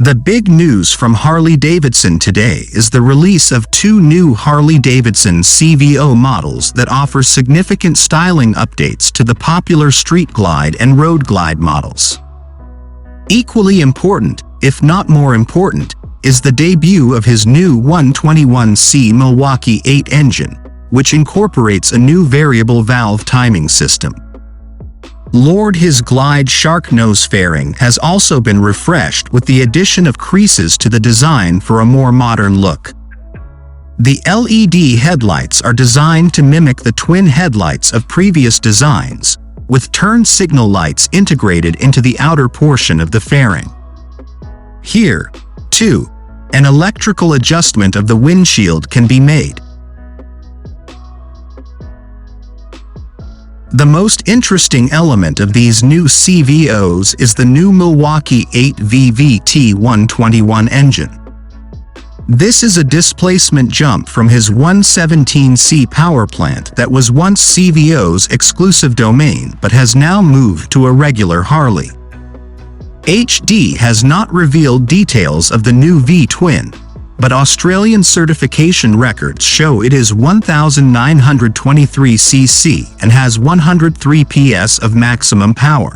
The big news from Harley Davidson today is the release of two new Harley Davidson CVO models that offer significant styling updates to the popular Street Glide and Road Glide models. Equally important, if not more important, is the debut of his new 121C Milwaukee 8 engine, which incorporates a new variable valve timing system. His Glide shark nose fairing has also been refreshed with the addition of creases to the design for a more modern look. The LED headlights are designed to mimic the twin headlights of previous designs, with turn signal lights integrated into the outer portion of the fairing. Here, too, an electrical adjustment of the windshield can be made. The most interesting element of these new CVOs is the new Milwaukee 8 VVT 121 engine. This is a displacement jump from his 117C power plant that was once CVO's exclusive domain but has now moved to a regular Harley. HD has not revealed details of the new V-twin, but Australian certification records show it is 1,923 cc and has 103 PS of maximum power.